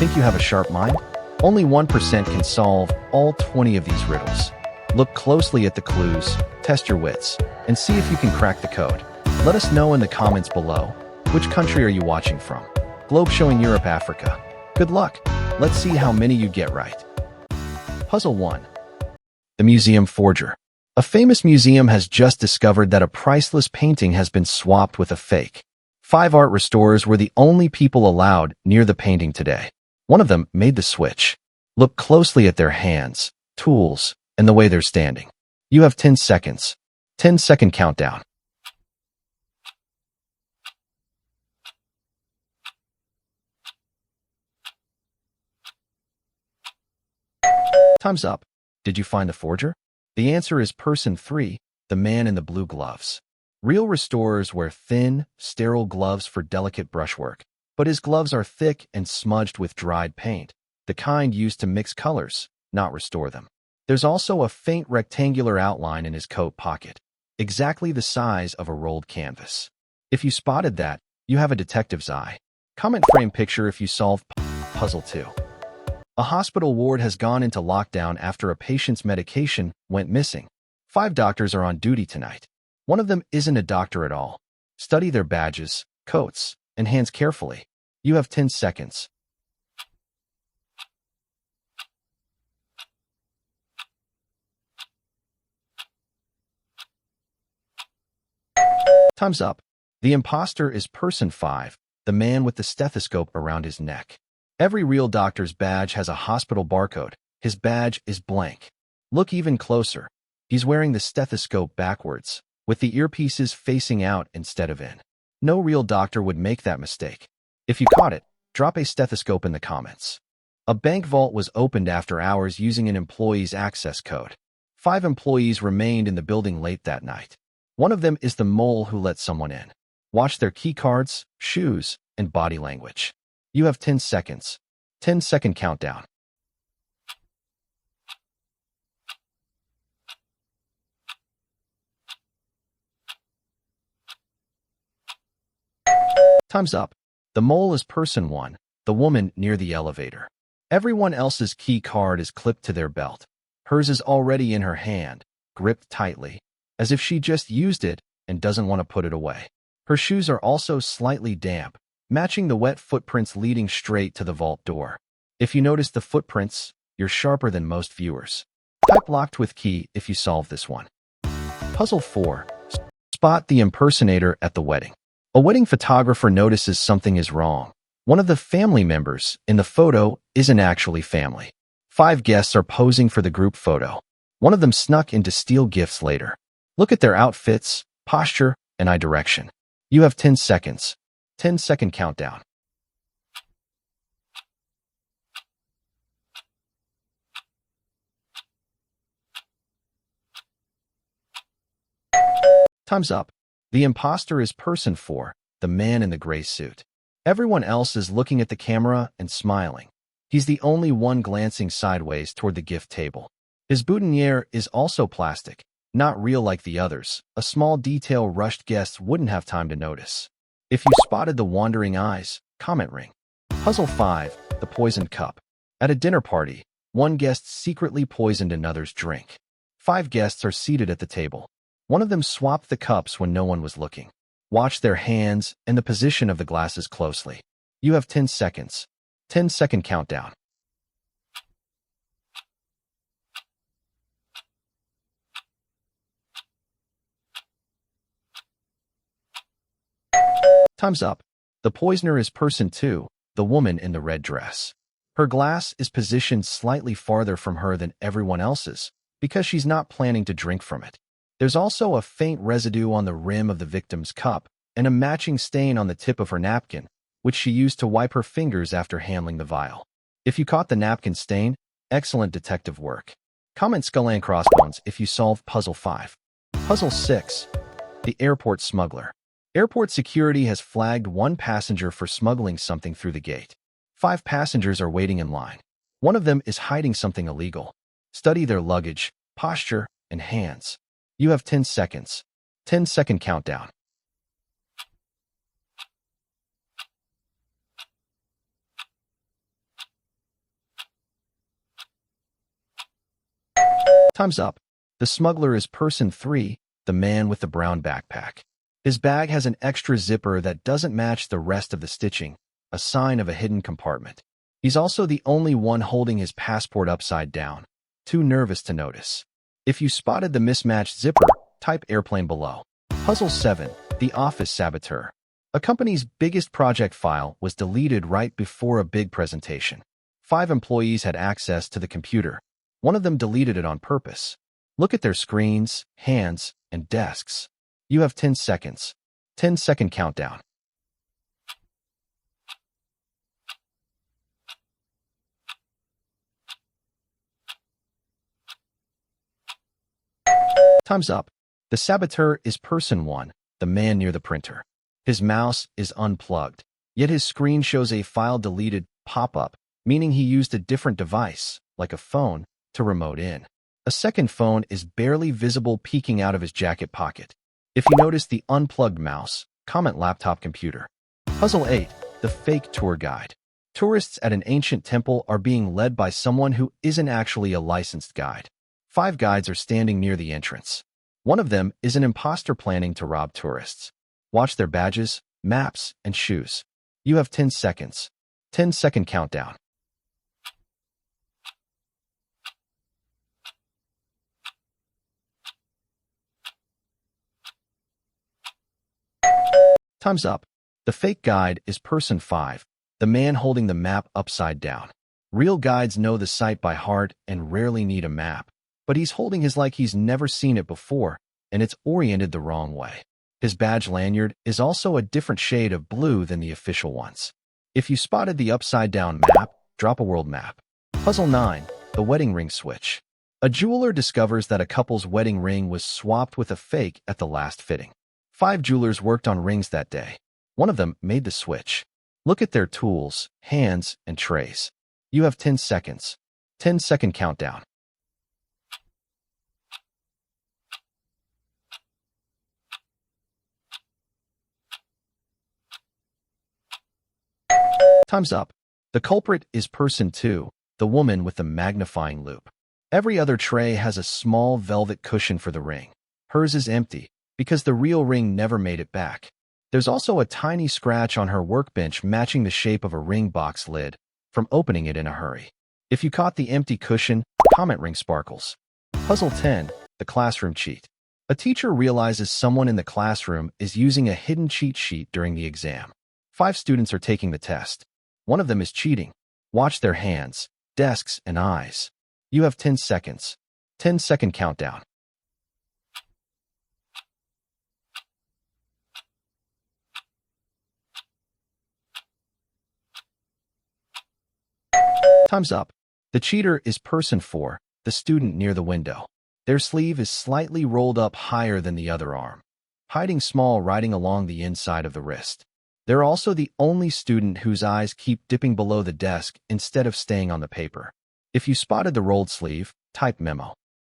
Think you have a sharp mind? Only 1% can solve all 20 of these riddles. Look closely at the clues, test your wits, and see if you can crack the code. Let us know in the comments below. Which country are you watching from? Globe showing Europe, Africa. Good luck. Let's see how many you get right. Puzzle 1. The Museum Forger. A famous museum has just discovered that a priceless painting has been swapped with a fake. 5 art restorers were the only people allowed near the painting today. One of them made the switch. Look closely at their hands, tools, and the way they're standing. You have 10 seconds. 10-second countdown. Time's up. Did you find the forger? The answer is person 3, the man in the blue gloves. Real restorers wear thin, sterile gloves for delicate brushwork, but his gloves are thick and smudged with dried paint, the kind used to mix colors, not restore them. There's also a faint rectangular outline in his coat pocket, exactly the size of a rolled canvas. If you spotted that, you have a detective's eye. Comment frame picture if you solved puzzle 2. A hospital ward has gone into lockdown after a patient's medication went missing. 5 doctors are on duty tonight. One of them isn't a doctor at all. Study their badges, coats, and hands carefully. You have 10 seconds. Time's up. The imposter is person 5, the man with the stethoscope around his neck. Every real doctor's badge has a hospital barcode. His badge is blank. Look even closer. He's wearing the stethoscope backwards, with the earpieces facing out instead of in. No real doctor would make that mistake. If you caught it, drop a stethoscope in the comments. A bank vault was opened after hours using an employee's access code. 5 employees remained in the building late that night. One of them is the mole who let someone in. Watch their key cards, shoes, and body language. You have 10 seconds. 10-second countdown. Time's up. The mole is person 1, the woman near the elevator. Everyone else's key card is clipped to their belt. Hers is already in her hand, gripped tightly, as if she just used it and doesn't want to put it away. Her shoes are also slightly damp, matching the wet footprints leading straight to the vault door. If you notice the footprints, you're sharper than most viewers. Type locked with key if you solve this one. Puzzle 4. Spot the impersonator at the wedding. A wedding photographer notices something is wrong. One of the family members in the photo isn't actually family. 5 guests are posing for the group photo. One of them snuck in to steal gifts later. Look at their outfits, posture, and eye direction. You have 10 seconds. 10-second countdown. Time's up. The imposter is person 4, the man in the gray suit. Everyone else is looking at the camera and smiling. He's the only one glancing sideways toward the gift table. His boutonniere is also plastic, not real like the others, a small detail rushed guests wouldn't have time to notice. If you spotted the wandering eyes, comment ring. Puzzle 5, the poisoned cup. At a dinner party, one guest secretly poisoned another's drink. 5 guests are seated at the table. One of them swapped the cups when no one was looking. Watch their hands and the position of the glasses closely. You have 10 seconds. 10-second countdown. Time's up. The poisoner is person 2, the woman in the red dress. Her glass is positioned slightly farther from her than everyone else's because she's not planning to drink from it. There's also a faint residue on the rim of the victim's cup and a matching stain on the tip of her napkin, which she used to wipe her fingers after handling the vial. If you caught the napkin stain, excellent detective work. Comment skull and crossbones if you solved puzzle 5. Puzzle 6. The airport smuggler. Airport security has flagged one passenger for smuggling something through the gate. 5 passengers are waiting in line. One of them is hiding something illegal. Study their luggage, posture, and hands. You have 10 seconds. 10-second countdown. Time's up. The smuggler is person 3, the man with the brown backpack. His bag has an extra zipper that doesn't match the rest of the stitching, a sign of a hidden compartment. He's also the only one holding his passport upside down, too nervous to notice. If you spotted the mismatched zipper, type airplane below. Puzzle 7. The Office Saboteur. A company's biggest project file was deleted right before a big presentation. 5 employees had access to the computer. One of them deleted it on purpose. Look at their screens, hands, and desks. You have 10 seconds. 10-second countdown. Time's up. The saboteur is person 1, the man near the printer. His mouse is unplugged, yet his screen shows a file deleted pop-up, meaning he used a different device, like a phone, to remote in. A second phone is barely visible peeking out of his jacket pocket. If you notice the unplugged mouse, comment laptop computer. Puzzle 8. The Fake Tour Guide. Tourists at an ancient temple are being led by someone who isn't actually a licensed guide. 5 guides are standing near the entrance. One of them is an imposter planning to rob tourists. Watch their badges, maps, and shoes. You have 10 seconds. 10-second countdown. Time's up. The fake guide is person 5, the man holding the map upside down. Real guides know the site by heart and rarely need a map, but he's holding his like he's never seen it before, and it's oriented the wrong way. His badge lanyard is also a different shade of blue than the official ones. If you spotted the upside-down map, drop a world map. Puzzle 9. The Wedding Ring Switch. A jeweler discovers that a couple's wedding ring was swapped with a fake at the last fitting. 5 jewelers worked on rings that day. One of them made the switch. Look at their tools, hands, and trays. You have 10 seconds. 10-second countdown. Time's up. The culprit is person 2, the woman with the magnifying loupe. Every other tray has a small velvet cushion for the ring. Hers is empty, because the real ring never made it back. There's also a tiny scratch on her workbench matching the shape of a ring box lid from opening it in a hurry. If you caught the empty cushion, comment ring sparkles. Puzzle 10. The Classroom Cheat. A teacher realizes someone in the classroom is using a hidden cheat sheet during the exam. 5 students are taking the test. One of them is cheating. Watch their hands, desks, and eyes. You have 10 seconds. 10-second countdown. Time's up. The cheater is person 4, the student near the window. Their sleeve is slightly rolled up higher than the other arm, hiding small writing along the inside of the wrist. They're also the only student whose eyes keep dipping below the desk instead of staying on the paper. If you spotted the rolled sleeve, type memo.